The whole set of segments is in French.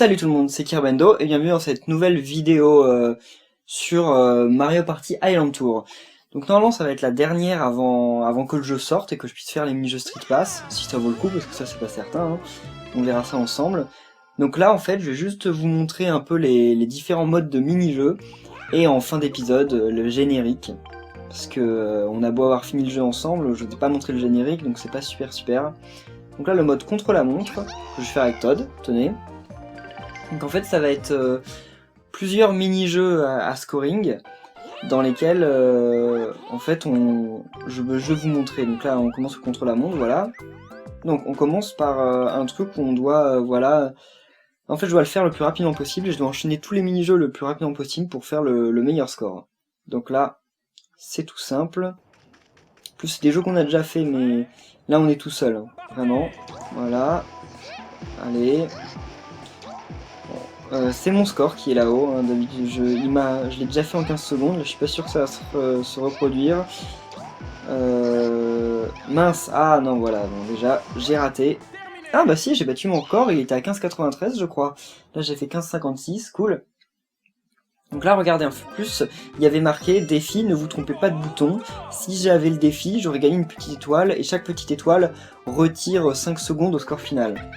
Salut tout le monde, c'est Kirbendo et bienvenue dans cette nouvelle vidéo sur Mario Party Island Tour. Donc normalement ça va être la dernière avant que le jeu sorte et que je puisse faire les mini-jeux Street Pass, si ça vaut le coup, parce que ça c'est pas certain, hein. On verra ça ensemble. Donc là en fait je vais juste vous montrer un peu les différents modes de mini-jeux et en fin d'épisode le générique. Parce que on a beau avoir fini le jeu ensemble, je ne vais pas montrer le générique donc c'est pas super. Donc là le mode contre la montre, que je vais faire avec Todd, tenez. Donc en fait ça va être plusieurs mini-jeux à scoring dans lesquels en fait je vais vous montrer. Donc là on commence contre la montre, voilà. Donc on commence par un truc où on doit, voilà, en fait je dois le faire le plus rapidement possible et je dois enchaîner tous les mini-jeux le plus rapidement possible pour faire le meilleur score. Donc là c'est tout simple. En plus c'est des jeux qu'on a déjà fait mais là on est tout seul, hein. Vraiment, voilà. Allez. C'est mon score qui est là-haut, hein. D'habitude je l'ai déjà fait en 15 secondes, je suis pas sûr que ça va se reproduire. Mince, ah non voilà, bon, déjà j'ai raté. Ah bah si, j'ai battu mon record, il était à 15,93 je crois. Là j'ai fait 15,56, cool. Donc là regardez un peu plus, il y avait marqué défi, ne vous trompez pas de bouton. Si j'avais le défi, j'aurais gagné une petite étoile et chaque petite étoile retire 5 secondes au score final.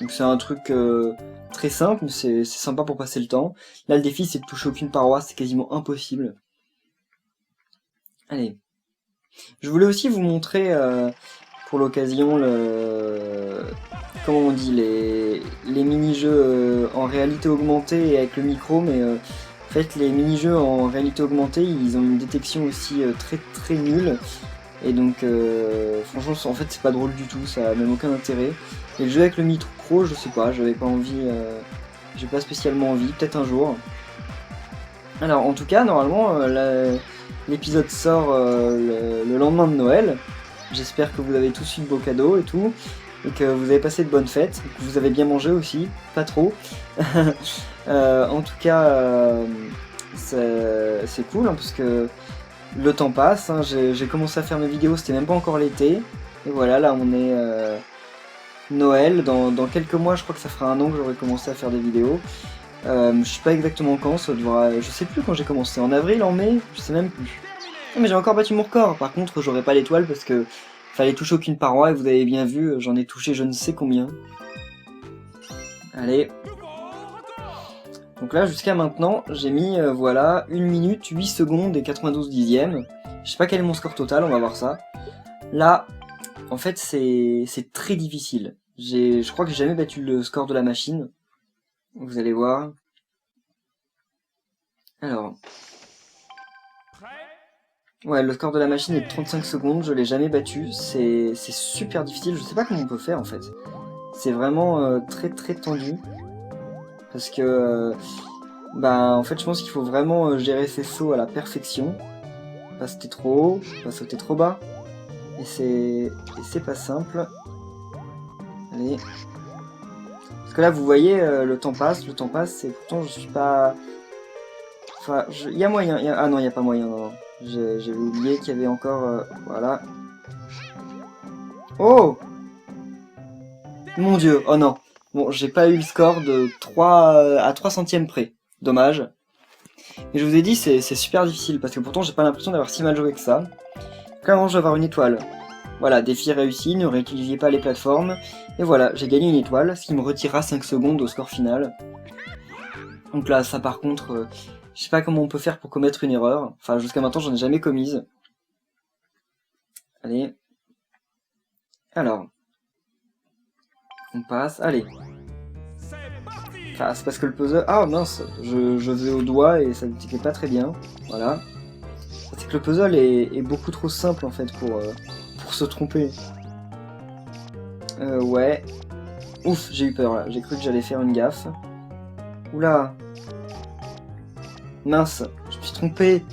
Donc c'est un truc très simple, mais c'est sympa pour passer le temps. Là le défi c'est de toucher aucune paroi, c'est quasiment impossible. Allez. Je voulais aussi vous montrer pour l'occasion comment on dit, les mini-jeux en réalité augmentée et avec le micro, mais en fait les mini-jeux en réalité augmentée ils ont une détection aussi très nulle. Et donc franchement en fait c'est pas drôle du tout, ça a même aucun intérêt. Et le jeu avec le micro, je sais pas, j'avais pas envie, j'ai pas spécialement envie, peut-être un jour. Alors en tout cas normalement l'épisode sort le lendemain de Noël. J'espère que vous avez tous eu de beaux cadeaux et tout, et que vous avez passé de bonnes fêtes, que vous avez bien mangé aussi, pas trop. En tout cas c'est cool, hein, parce que le temps passe, hein. J'ai commencé à faire mes vidéos, c'était même pas encore l'été. Et voilà, là on est Noël, dans quelques mois je crois que ça fera un an que j'aurai commencé à faire des vidéos. Je sais pas exactement quand, ça devra, je sais plus quand j'ai commencé, en avril, en mai, je sais même plus. Ah, mais j'ai encore battu mon record, par contre j'aurai pas l'étoile parce que fallait toucher aucune paroi et vous avez bien vu, j'en ai touché je ne sais combien. Allez. Donc là jusqu'à maintenant j'ai mis voilà 1 minute 8 secondes et 92 dixièmes. Je sais pas quel est mon score total, on va voir ça. Là en fait c'est très difficile. Je crois que j'ai jamais battu le score de la machine. Vous allez voir. Alors. Ouais, le score de la machine est de 35 secondes, je l'ai jamais battu. C'est super difficile, je sais pas comment on peut faire en fait. C'est vraiment très tendu. Parce que bah en fait je pense qu'il faut vraiment gérer ses sauts à la perfection. Pas sauter trop haut, pas sauter trop bas. Et c'est pas simple. Allez. Parce que là vous voyez le temps passe, et pourtant je suis pas... Enfin, il y a moyen, ah non il y a pas moyen, non. J'avais oublié qu'il y avait encore... voilà. Oh! Mon dieu, oh non. Bon, j'ai pas eu le score de 3 à 3 centièmes près. Dommage. Et je vous ai dit, c'est super difficile, parce que pourtant j'ai pas l'impression d'avoir si mal joué que ça. Clairement, je vais avoir une étoile. Voilà, défi réussi, ne réutilisez pas les plateformes. Et voilà, j'ai gagné une étoile, ce qui me retirera 5 secondes au score final. Donc là, ça par contre, je sais pas comment on peut faire pour commettre une erreur. Enfin, jusqu'à maintenant, j'en ai jamais commise. Allez. Alors. On passe, allez. Ah, c'est parce que le puzzle... Ah mince, je faisais au doigt et ça n'était pas très bien. Voilà. C'est que le puzzle est beaucoup trop simple en fait pour se tromper. Ouais. Ouf, j'ai eu peur là. J'ai cru que j'allais faire une gaffe. Oula. Mince, je me suis trompé.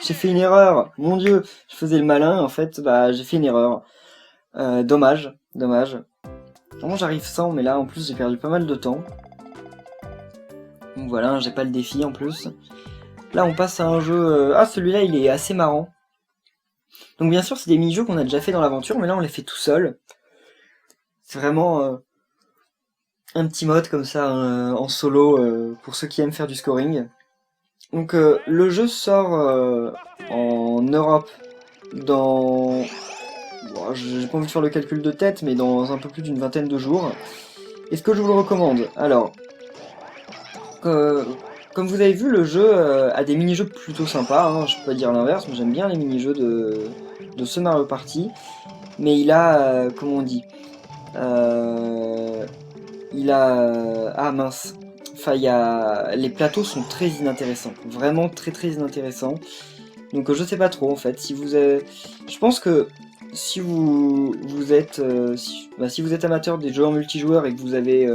J'ai fait une erreur. Mon dieu, je faisais le malin. En fait, bah j'ai fait une erreur. Dommage. Vraiment j'arrive sans, mais là en plus j'ai perdu pas mal de temps. Donc voilà, j'ai pas le défi en plus. Là on passe à un jeu... Ah celui-là il est assez marrant. Donc bien sûr c'est des mini-jeux qu'on a déjà fait dans l'aventure, mais là on les fait tout seul. C'est vraiment un petit mode comme ça en solo pour ceux qui aiment faire du scoring. Donc le jeu sort en Europe dans... Bon, j'ai pas envie de faire le calcul de tête, mais dans un peu plus d'une vingtaine de jours. Est-ce que je vous le recommande? Alors, comme vous avez vu, le jeu a des mini-jeux plutôt sympas, hein, je peux pas dire l'inverse, mais j'aime bien les mini-jeux de ce Mario Party. Mais il a, comment on dit, il a, ah mince, enfin les plateaux sont très inintéressants, vraiment très inintéressants. Donc je sais pas trop en fait. Si vous avez... Je pense que si vous êtes si vous êtes amateur des jeux en multijoueur et que vous avez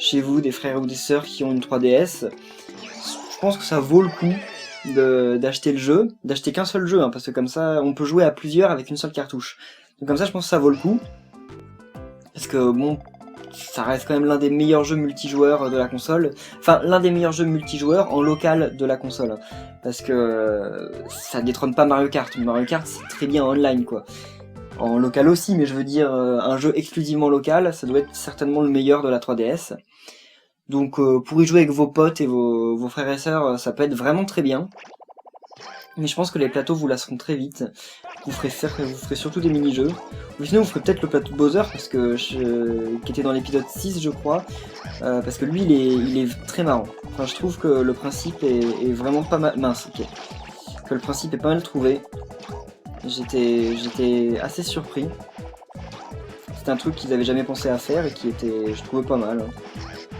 chez vous des frères ou des sœurs qui ont une 3DS, je pense que ça vaut le coup d'acheter le jeu, d'acheter qu'un seul jeu, hein, parce que comme ça on peut jouer à plusieurs avec une seule cartouche. Donc comme ça je pense que ça vaut le coup. Parce que bon, ça reste quand même l'un des meilleurs jeux multijoueurs de la console. Enfin, l'un des meilleurs jeux multijoueurs en local de la console. Parce que ça détrône pas Mario Kart. Mario Kart, c'est très bien en online, quoi. En local aussi, mais je veux dire, un jeu exclusivement local, ça doit être certainement le meilleur de la 3DS. Donc, pour y jouer avec vos potes et vos frères et sœurs, ça peut être vraiment très bien. Mais je pense que les plateaux vous lasseront très vite. Vous ferez surtout des mini-jeux. Ou sinon vous ferez peut-être le plateau de Bowser, parce que qui était dans l'épisode 6 je crois. Parce que lui il est très marrant. Enfin je trouve que le principe est vraiment pas mal. Mince, ok. Que le principe est pas mal trouvé. J'étais assez surpris. C'était un truc qu'ils avaient jamais pensé à faire et qui était, je trouvais, pas mal.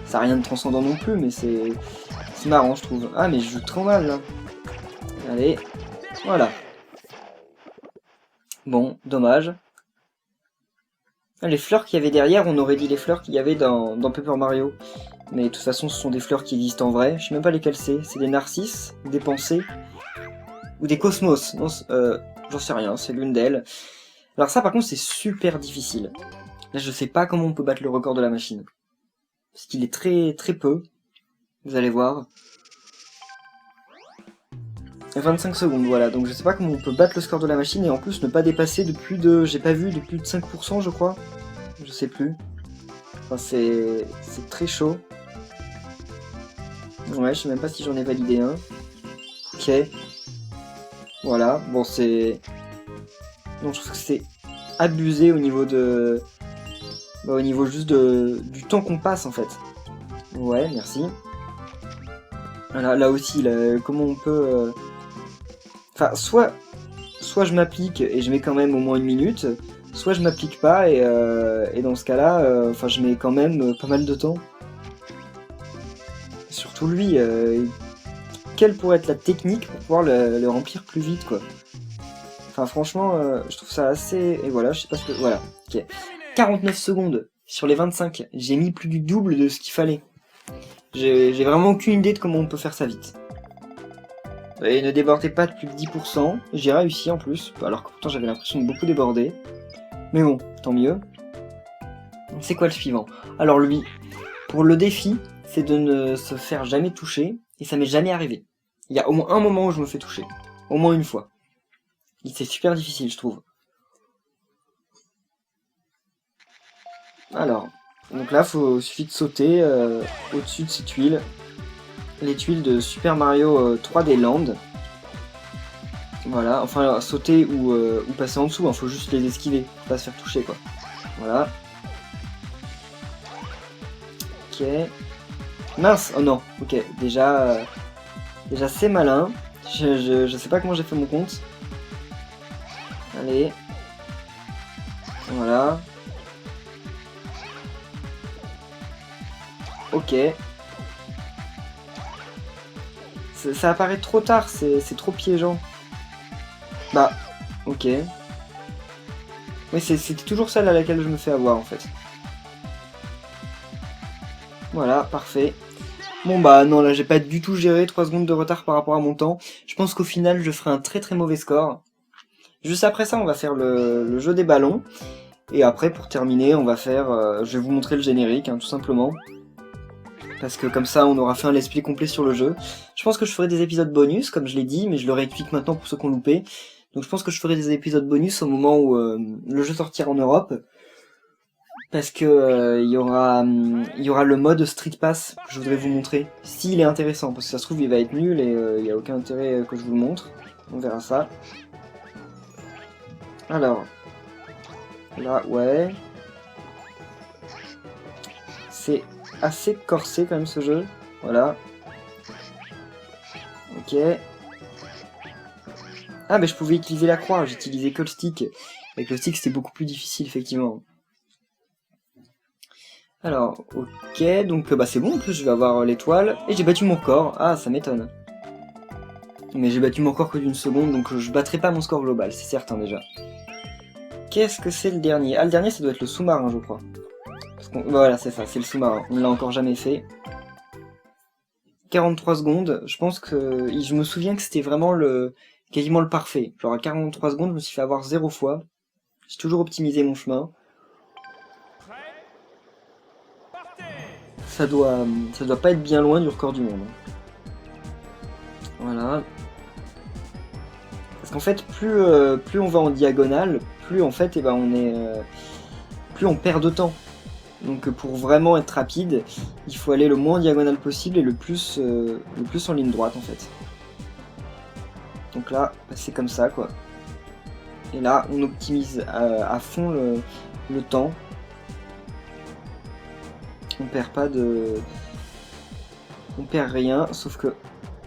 Ça n'a rien de transcendant non plus, mais c'est marrant je trouve. Ah mais je joue trop mal là. Allez, voilà. Bon, dommage. Les fleurs qu'il y avait derrière, on aurait dit les fleurs qu'il y avait dans Paper Mario. Mais de toute façon, ce sont des fleurs qui existent en vrai. Je sais même pas lesquelles c'est. C'est des narcisses, des pensées, ou des cosmos. Non, j'en sais rien, c'est l'une d'elles. Alors ça, par contre, c'est super difficile. Là, je sais pas comment on peut battre le record de la machine. Parce qu'il est très peu. Vous allez voir. 25 secondes, voilà. Donc je sais pas comment on peut battre le score de la machine et en plus ne pas dépasser de plus de... J'ai pas vu, de plus de 5% je crois. Je sais plus. Enfin c'est très chaud. Ouais, je sais même pas si j'en ai validé un. Ok. Voilà, bon c'est... Donc je trouve que c'est abusé au niveau de... Bah, au niveau juste du temps qu'on passe en fait. Ouais, merci. Voilà, là aussi, là, comment on peut... Enfin, soit je m'applique et je mets quand même au moins une minute, soit je m'applique pas et dans ce cas-là, enfin je mets quand même pas mal de temps. Surtout lui, quelle pourrait être la technique pour pouvoir le remplir plus vite, quoi. Enfin franchement, je trouve ça assez... Et voilà, je sais pas ce que... Voilà, ok. 49 secondes sur les 25, j'ai mis plus du double de ce qu'il fallait. J'ai vraiment aucune idée de comment on peut faire ça vite. Et ne débordez pas de plus de 10%, j'ai réussi en plus, alors que pourtant j'avais l'impression de beaucoup déborder. Mais bon, tant mieux. C'est quoi le suivant? Alors lui, pour le défi, c'est de ne se faire jamais toucher, et ça m'est jamais arrivé. Il y a au moins un moment où je me fais toucher. Au moins une fois. C'est super difficile, je trouve. Alors, donc là, suffit de sauter au-dessus de ces tuiles. Les tuiles de Super Mario 3D Land. Voilà, enfin sauter ou passer en dessous, hein, faut juste les esquiver, faut pas se faire toucher quoi. Voilà. Ok. Mince, oh non, ok, déjà c'est malin. Je sais pas comment j'ai fait mon compte. Allez. Voilà. Ok. Ça apparaît trop tard, c'est trop piégeant. Bah, ok. Oui, c'était toujours celle à laquelle je me fais avoir en fait. Voilà, parfait. Bon bah non, là j'ai pas du tout géré 3 secondes de retard par rapport à mon temps. Je pense qu'au final je ferai un très mauvais score. Juste après ça on va faire le jeu des ballons. Et après pour terminer on va faire... je vais vous montrer le générique hein, tout simplement. Parce que comme ça on aura fait un let's play complet sur le jeu. Je pense que je ferai des épisodes bonus comme je l'ai dit, mais je le réexplique maintenant pour ceux qui ont loupé. Donc je pense que je ferai des épisodes bonus au moment où le jeu sortira en Europe. parce que il y aura le mode Street Pass que je voudrais vous montrer, s'il est intéressant, parce que ça se trouve il va être nul et il n'y a aucun intérêt que je vous le montre. On verra ça. Alors, là, ouais. C'est assez corsé quand même ce jeu, voilà. Ok. Ah mais je pouvais utiliser la croix, j'utilisais que le stick. Avec le stick c'était beaucoup plus difficile effectivement. Alors, ok, donc bah c'est bon, en plus je vais avoir l'étoile. Et j'ai battu mon record, ah ça m'étonne. Mais j'ai battu mon record que d'une seconde, donc je battrai pas mon score global, c'est certain déjà. Qu'est-ce que c'est le dernier? Ah le dernier ça doit être le sous-marin je crois. Voilà c'est ça, c'est le sous-marin, on l'a encore jamais fait. 43 secondes, je pense que... Je me souviens que c'était vraiment quasiment le parfait. Genre à 43 secondes, je me suis fait avoir 0 fois. J'ai toujours optimisé mon chemin. Ça doit pas être bien loin du record du monde. Voilà. Parce qu'en fait, plus on va en diagonale, plus en fait, plus on perd de temps. Donc pour vraiment être rapide, il faut aller le moins en diagonale possible et le plus en ligne droite en fait. Donc là, c'est comme ça quoi. Et là, on optimise à fond le temps. On perd pas de... On perd rien, sauf que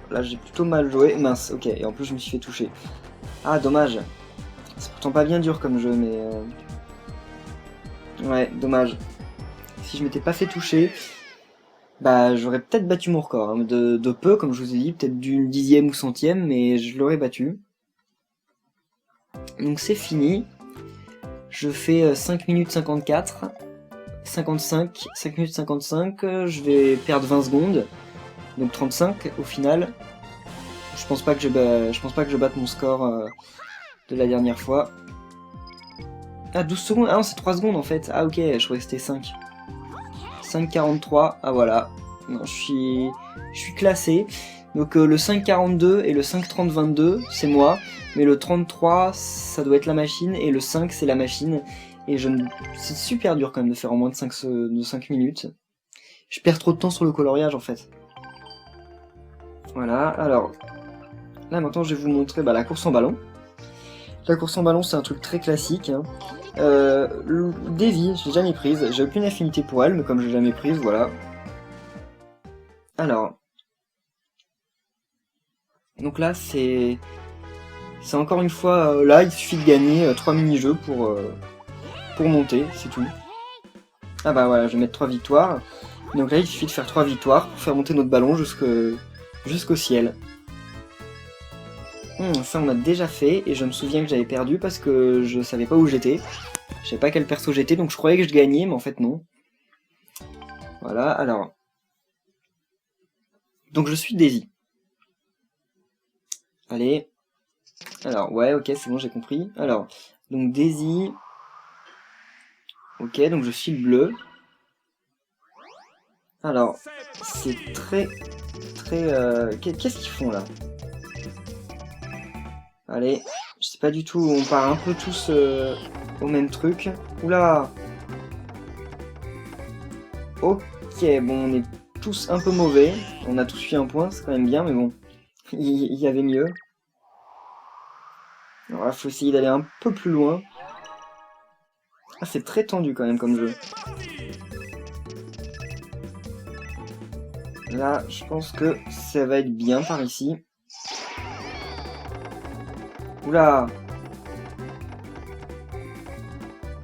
là j'ai plutôt mal joué. Mince, ok, et en plus je me suis fait toucher. Ah, dommage. C'est pourtant pas bien dur comme jeu, mais... Ouais, dommage. Si je m'étais pas fait toucher, bah j'aurais peut-être battu mon record. Hein, de peu, comme je vous ai dit, peut-être d'une 10e ou 100e, mais je l'aurais battu. Donc c'est fini. Je fais 5 minutes 54. 55, 5 minutes 55, je vais perdre 20 secondes. Donc 35 au final. Je pense pas que je batte mon score de la dernière fois. Ah, 12 secondes. Ah non, c'est 3 secondes en fait. Ah ok, je croyais que c'était 5. 5,43. Ah voilà. Non, je suis classé. Donc le 5,42 et le 5,30-22, c'est moi. Mais le 33, ça doit être la machine. Et le 5, c'est la machine. Et c'est super dur quand même de faire en moins de 5 minutes. Je perds trop de temps sur le coloriage en fait. Voilà, alors... Là maintenant je vais vous montrer la course en ballon. La course en ballon c'est un truc très classique. Hein. Davy, je l'ai jamais prise. J'ai aucune affinité pour elle, mais comme je l'ai jamais prise, voilà. Alors... Donc là c'est... C'est encore une fois... là il suffit de gagner 3 mini-jeux pour monter, c'est tout. Ah bah voilà, je vais mettre 3 victoires. Donc là il suffit de faire 3 victoires pour faire monter notre ballon jusqu'au ciel. Ça on a déjà fait, et je me souviens que j'avais perdu parce que je savais pas où j'étais. Je savais pas quel perso j'étais, donc je croyais que je gagnais, mais en fait non. Voilà, alors... Donc je suis Daisy. Allez. Alors, ouais, ok, c'est bon, j'ai compris. Alors, donc Daisy... Ok, donc je suis le bleu. Alors, c'est très... Qu'est-ce qu'ils font là? Allez, je sais pas du tout, on part un peu tous au même truc. Oula! Ok, bon, on est tous un peu mauvais. On a tous eu un point, c'est quand même bien, mais bon, il y avait mieux. Alors là, faut essayer d'aller un peu plus loin. Ah, c'est très tendu quand même comme jeu. Là, je pense que ça va être bien par ici. Oula!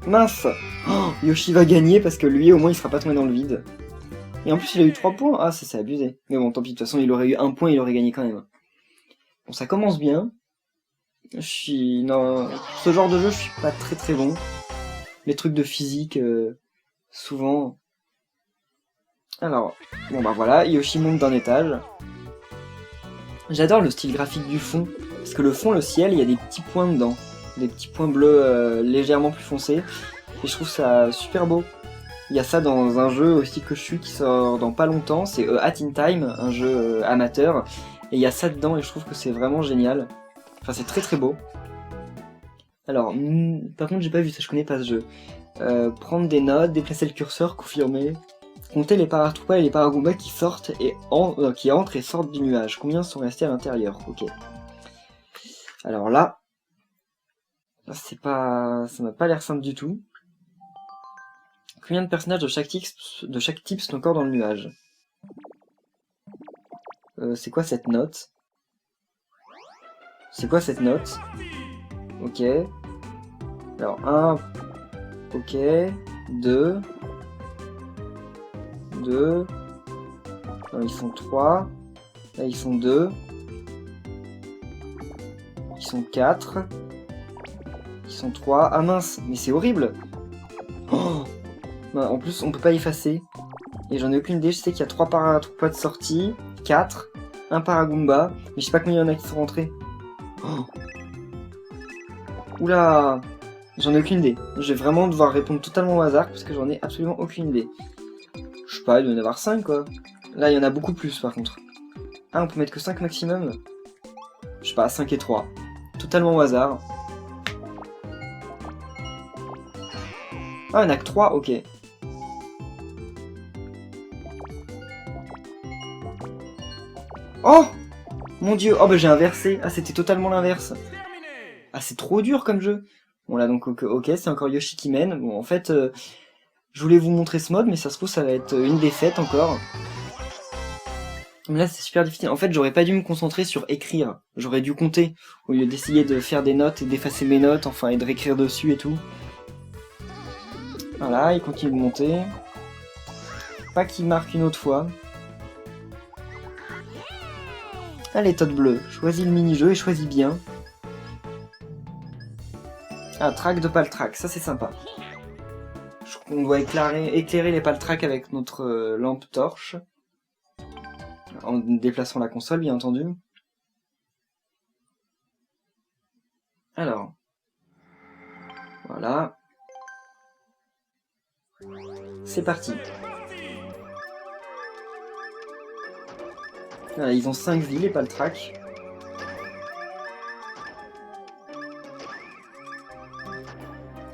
Mince! Oh, Yoshi va gagner parce que lui, au moins, il sera pas tombé dans le vide. Et en plus, il a eu 3 points. Ah, ça, c'est abusé. Mais bon, tant pis, de toute façon, il aurait eu 1 point, il aurait gagné quand même. Bon, ça commence bien. Non, ce genre de jeu, je suis pas très bon. Les trucs de physique, souvent... Alors, bon bah voilà, Yoshi monte d'un étage. J'adore le style graphique du fond, parce que le fond, le ciel, il y a des petits points dedans. Des petits points bleus légèrement plus foncés. Et je trouve ça super beau. Il y a ça dans un jeu aussi que je suis qui sort dans pas longtemps, c'est Hat in Time, un jeu amateur. Et il y a ça dedans et je trouve que c'est vraiment génial. Enfin, c'est très beau. Alors, par contre, j'ai pas vu ça, je connais pas ce jeu. Prendre des notes, déplacer le curseur, confirmer. Compter les Paratroopas et les Paragoombas qui sortent et qui entrent et sortent du nuage. Combien sont restés à l'intérieur? Ok. Alors là, c'est pas, ça m'a pas l'air simple du tout. Combien de personnages de chaque type sont encore dans le nuage? C'est quoi cette note? C'est quoi cette note? Ok. Alors 1. Ok. 2. 2. Non, ils sont 3. Là, ils sont 2. Ils sont 4. Ils sont 3. Ah mince, mais c'est horrible. Oh, en plus, on peut pas effacer. Et j'en ai aucune idée. Je sais qu'il y a 3 Paratroopas de sortie. 4. 1 Paragoomba. Mais je sais pas combien il y en a qui sont rentrés. Oh. Oula. J'en ai aucune idée. Je vais vraiment devoir répondre totalement au hasard parce que j'en ai absolument aucune idée. Je sais pas, il doit y en avoir 5 quoi. Là, il y en a beaucoup plus par contre. Ah, on peut mettre que 5 maximum? Je sais pas, 5 et 3. Totalement au hasard. Ah, il n'y en a que 3, ok. Oh! Mon dieu, oh bah j'ai inversé. Ah, c'était totalement l'inverse. Ah, c'est trop dur comme jeu. Bon là donc ok, c'est encore Yoshi qui mène. Bon en fait, je voulais vous montrer ce mode, mais ça se trouve ça va être une défaite encore. Mais là c'est super difficile. En fait j'aurais pas dû me concentrer sur écrire. J'aurais dû compter, au lieu d'essayer de faire des notes et d'effacer mes notes, enfin et de réécrire dessus et tout. Voilà, il continue de monter. Pas qu'il marque une autre fois. Allez Todd bleu, choisis le mini-jeu et choisis bien. Ah, track de Paltrack, ça c'est sympa. On doit éclairer les Paltrack avec notre lampe torche. En déplaçant la console, bien entendu. Alors. Voilà. C'est parti. Voilà, ils ont 5 vies, les Paltrack.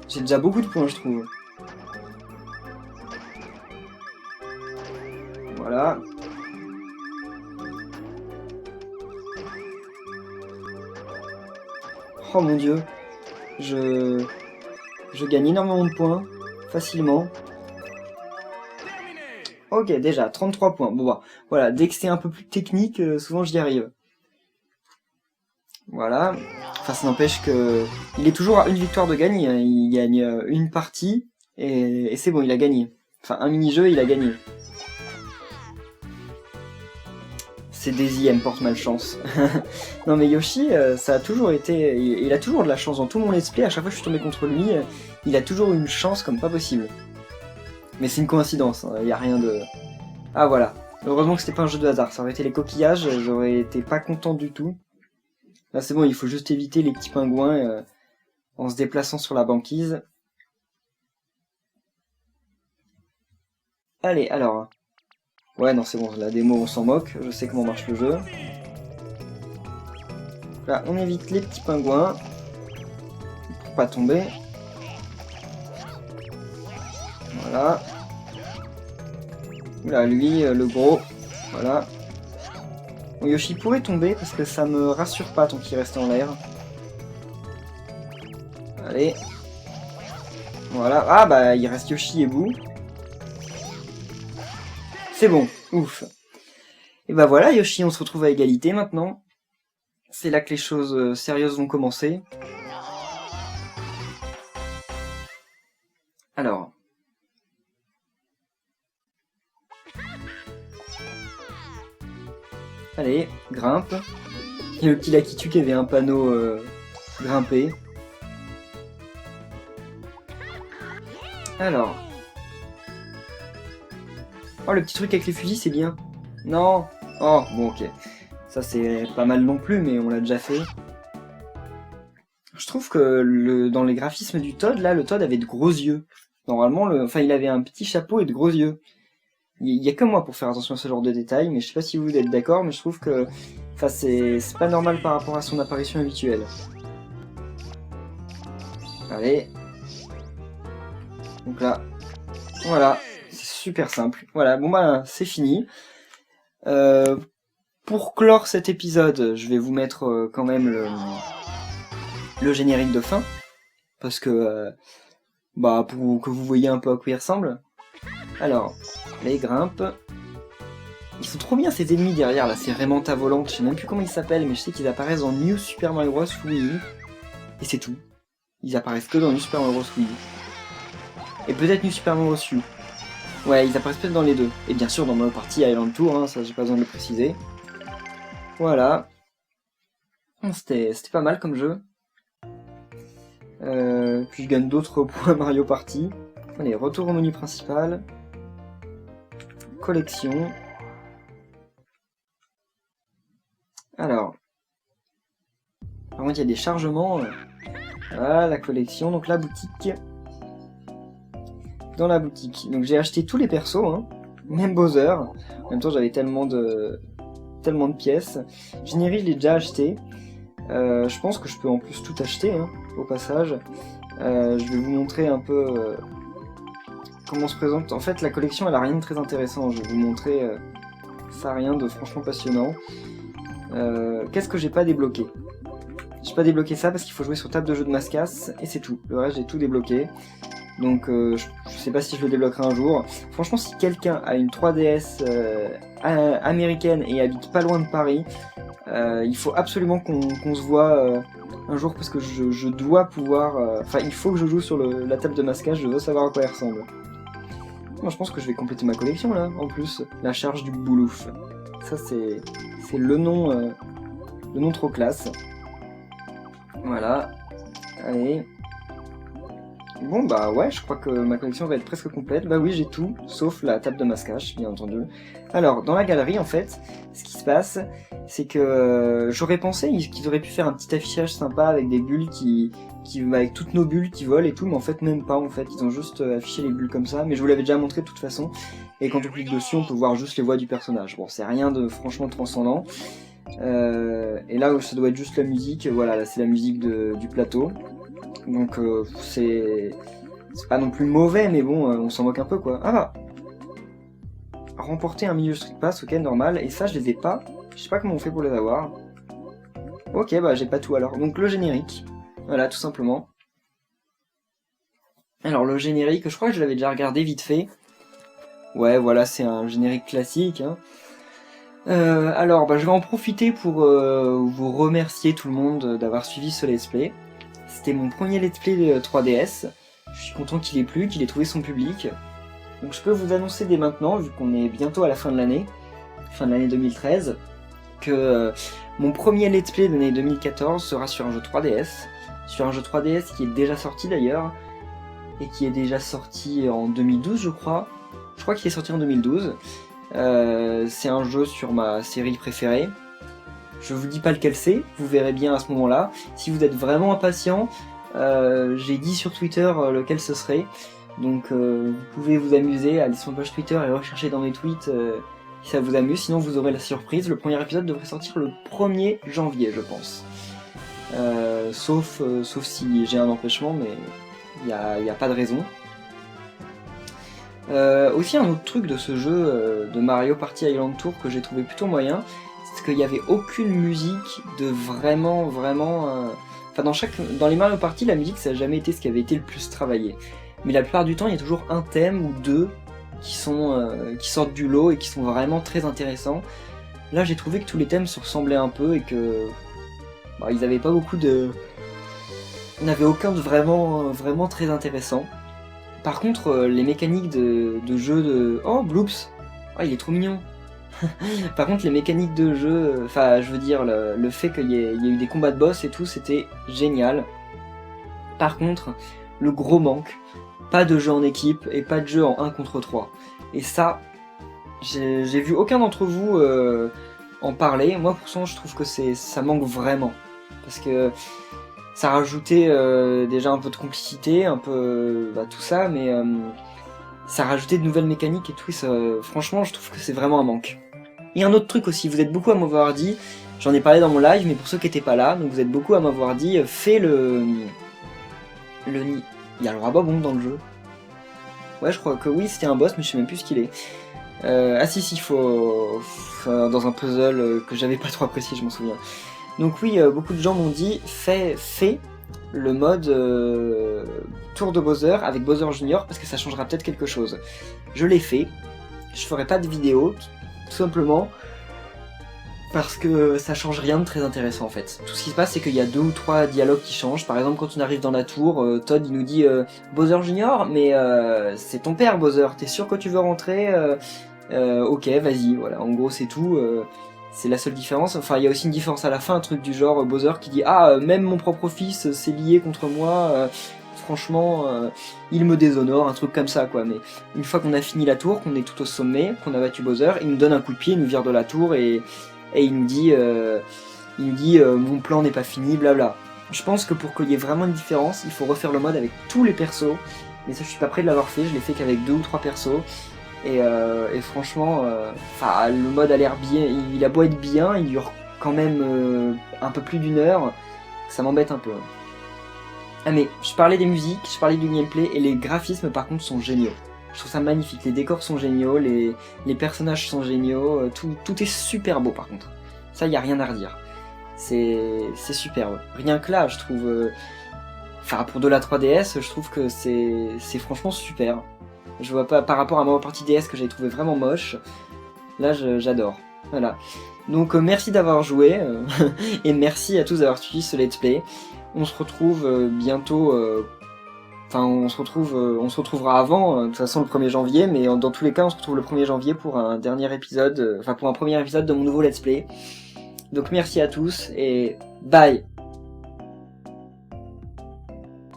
J'ai déjà beaucoup de points, je trouve. Voilà. Oh mon dieu. Je gagne énormément de points. Facilement. Ok, déjà, 33 points. Bon bah, voilà, dès que c'est un peu plus technique, souvent j'y arrive. Voilà. Enfin, ça n'empêche que il est toujours à une victoire de gagner. Hein. Il gagne une partie et c'est bon, il a gagné. Enfin, un mini-jeu, il a gagné. C'est Daisy, elle me porte malchance. Non mais Yoshi, ça a toujours été... Il a toujours de la chance dans tout mon let's play. À chaque fois que je suis tombé contre lui, il a toujours une chance comme pas possible. Mais c'est une coïncidence, il n'y a rien de... Ah voilà. Heureusement que c'était pas un jeu de hasard. Ça aurait été les coquillages, j'aurais été pas content du tout. Là c'est bon, il faut juste éviter les petits pingouins en se déplaçant sur la banquise. Allez, alors... Ouais, non, c'est bon, la démo, on s'en moque. Je sais comment marche le jeu. Là, on évite les petits pingouins. Pour pas tomber. Voilà. Là, lui, le gros. Voilà. Bon, Yoshi pourrait tomber parce que ça me rassure pas tant qu'il reste en l'air. Allez. Voilà. Ah, bah, il reste Yoshi et Boo. C'est bon, ouf. Et bah voilà, Yoshi, on se retrouve à égalité maintenant. C'est là que les choses sérieuses vont commencer. Alors. Allez, grimpe. Il y a le petit Lakitu qui avait un panneau grimpé. Alors. Oh, le petit truc avec les fusils, c'est bien. Non. Oh, bon, ok. Ça, c'est pas mal non plus, mais on l'a déjà fait. Je trouve que dans les graphismes du Todd, là, le Todd avait de gros yeux. Normalement, il avait un petit chapeau et de gros yeux. Il y a que moi pour faire attention à ce genre de détails, mais je sais pas si vous êtes d'accord, mais je trouve que... Enfin, c'est pas normal par rapport à son apparition habituelle. Allez. Donc là, voilà, c'est super simple. Voilà, bon bah c'est fini. Pour clore cet épisode, je vais vous mettre quand même le générique de fin. Parce que, pour que vous voyez un peu à quoi il ressemble. Alors, là il grimpe. Ils sont trop bien ces ennemis derrière là, ces Raymanta volantes, je sais même plus comment ils s'appellent, mais je sais qu'ils apparaissent dans New Super Mario Bros. Wii U. Et c'est tout. Ils apparaissent que dans New Super Mario Bros. Wii U. Et peut-être New Super Mario Bros. U. Ouais, ils apparaissent peut-être dans les deux. Et bien sûr dans Mario Party Island Tour, hein, ça j'ai pas besoin de le préciser. Voilà. C'était pas mal comme jeu. Puis je gagne d'autres points Mario Party. Allez, retour au menu principal. Collection. Alors. Par contre, il y a des chargements. Voilà, la collection. Donc la boutique. Dans la boutique. Donc j'ai acheté tous les persos, hein. Même Bowser. En même temps, j'avais tellement de pièces. Générique, je l'ai déjà acheté. Je pense que je peux en plus tout acheter, hein, au passage. Je vais vous montrer un peu comment se présente. En fait, la collection, elle a rien de très intéressant. Je vais vous montrer ça, rien de franchement passionnant. Qu'est-ce que j'ai pas débloqué? J'ai pas débloqué ça parce qu'il faut jouer sur table de jeu de Mascas et c'est tout. Le reste, j'ai tout débloqué. Donc, je sais pas si je le débloquerai un jour. Franchement, si quelqu'un a une 3DS américaine et habite pas loin de Paris, il faut absolument qu'on se voit un jour parce que je dois pouvoir... Enfin, il faut que je joue sur la table de masquage, je veux savoir à quoi elle ressemble. Moi, je pense que je vais compléter ma collection, là, en plus. La charge du boulouf. Ça, c'est le nom trop classe. Voilà. Allez. Bon, bah ouais, je crois que ma collection va être presque complète. Bah oui, j'ai tout, sauf la table de masquage, bien entendu. Alors, dans la galerie, en fait, ce qui se passe, c'est que j'aurais pensé qu'ils auraient pu faire un petit affichage sympa avec des bulles avec toutes nos bulles qui volent et tout, mais en fait, même pas, en fait. Ils ont juste affiché les bulles comme ça, mais je vous l'avais déjà montré de toute façon. Et quand on clique dessus, on peut voir juste les voix du personnage. Bon, c'est rien de franchement transcendant. Et là, ça doit être juste la musique. Voilà, là, c'est la musique du plateau. Donc c'est pas non plus mauvais, mais bon, on s'en moque un peu quoi. Ah bah, remporter un milieu Street Pass, ok, normal. Et ça, je les ai pas. Je sais pas comment on fait pour les avoir. Ok, bah j'ai pas tout alors. Donc le générique, voilà, tout simplement. Alors le générique, je crois que je l'avais déjà regardé vite fait. Ouais, voilà, c'est un générique classique. Hein. Alors, bah, je vais en profiter pour vous remercier tout le monde d'avoir suivi ce let's play. C'était mon premier let's play de 3DS. Je suis content qu'il ait plu, qu'il ait trouvé son public. Donc je peux vous annoncer dès maintenant, vu qu'on est bientôt à la fin de l'année 2013, que mon premier let's play de l'année 2014 sera sur un jeu 3DS. Sur un jeu 3DS qui est déjà sorti d'ailleurs, et qui est déjà sorti en 2012 je crois. Je crois qu'il est sorti en 2012. C'est un jeu sur ma série préférée. Je vous dis pas lequel c'est, vous verrez bien à ce moment-là. Si vous êtes vraiment impatient, j'ai dit sur Twitter lequel ce serait. Donc vous pouvez vous amuser, aller sur ma page Twitter et rechercher dans mes tweets si ça vous amuse. Sinon vous aurez la surprise. Le premier épisode devrait sortir le 1er janvier, je pense. Sauf si j'ai un empêchement, mais il n'y a pas de raison. Aussi un autre truc de ce jeu de Mario Party Island Tour que j'ai trouvé plutôt moyen, c'est qu'il n'y avait aucune musique de vraiment... Enfin dans les Mario Party, la musique ça n'a jamais été ce qui avait été le plus travaillé. Mais la plupart du temps il y a toujours un thème ou deux qui sortent du lot et qui sont vraiment très intéressants. Là j'ai trouvé que tous les thèmes se ressemblaient un peu et que... ils n'avaient pas beaucoup de... Il n'y en avait aucun de vraiment très intéressant. Par contre, les mécaniques de jeu de... Oh, Bloops! Oh, il est trop mignon! Par contre, les mécaniques de jeu... Enfin, je veux dire, le fait qu'il y ait eu des combats de boss et tout, c'était génial. Par contre, le gros manque, pas de jeu en équipe et pas de jeu en 1 contre 3. Et ça, j'ai vu aucun d'entre vous en parler. Moi, pourtant, je trouve que ça manque vraiment. Parce que... ça rajoutait déjà un peu de complicité, un peu tout ça, mais ça rajoutait de nouvelles mécaniques et tout, et franchement je trouve que c'est vraiment un manque. Et un autre truc aussi, vous êtes beaucoup à m'avoir dit, j'en ai parlé dans mon live, mais pour ceux qui n'étaient pas là, donc vous êtes beaucoup à m'avoir dit, fais il y a le roi Bob dans le jeu. Ouais, je crois que oui, c'était un boss, mais je sais même plus ce qu'il est. Ah si, dans un puzzle que j'avais pas trop apprécié, je m'en souviens. Donc oui, beaucoup de gens m'ont dit, fais le mode Tour de Bowser avec Bowser Junior, parce que ça changera peut-être quelque chose. Je l'ai fait, je ferai pas de vidéo, tout simplement, parce que ça change rien de très intéressant en fait. Tout ce qui se passe, c'est qu'il y a 2 ou 3 dialogues qui changent. Par exemple, quand on arrive dans la tour, Todd il nous dit Bowser Junior, mais c'est ton père Bowser, t'es sûr que tu veux rentrer ok, vas-y, voilà, en gros c'est tout. C'est la seule différence. Enfin, il y a aussi une différence à la fin, un truc du genre Bowser qui dit ah, même mon propre fils s'est lié contre moi. Franchement, il me déshonore, un truc comme ça quoi. Mais une fois qu'on a fini la tour, qu'on est tout au sommet, qu'on a battu Bowser, il nous donne un coup de pied, il nous vire de la tour et il nous dit, mon plan n'est pas fini, blabla. Je pense que pour qu'il y ait vraiment une différence, il faut refaire le mode avec tous les persos. Mais ça, je suis pas prêt de l'avoir fait, je l'ai fait qu'avec 2 ou 3 persos. Et franchement, le mode a l'air bien, il a beau être bien, il dure quand même un peu plus d'1 heure. Ça m'embête un peu. Ah mais, je parlais des musiques, je parlais du gameplay, et les graphismes par contre sont géniaux. Je trouve ça magnifique, les décors sont géniaux, les personnages sont géniaux, tout est super beau par contre. Ça, y a rien à redire. C'est superbe. Rien que là, je trouve... pour de la 3DS, je trouve que c'est franchement super. Je vois pas, par rapport à ma partie DS que j'avais trouvé vraiment moche, là j'adore. Voilà. Donc merci d'avoir joué, et merci à tous d'avoir suivi ce let's play. On se retrouve bientôt... on se retrouvera avant, de toute façon le 1er janvier, mais dans tous les cas on se retrouve le 1er janvier pour un dernier épisode, pour un premier épisode de mon nouveau let's play. Donc merci à tous et bye.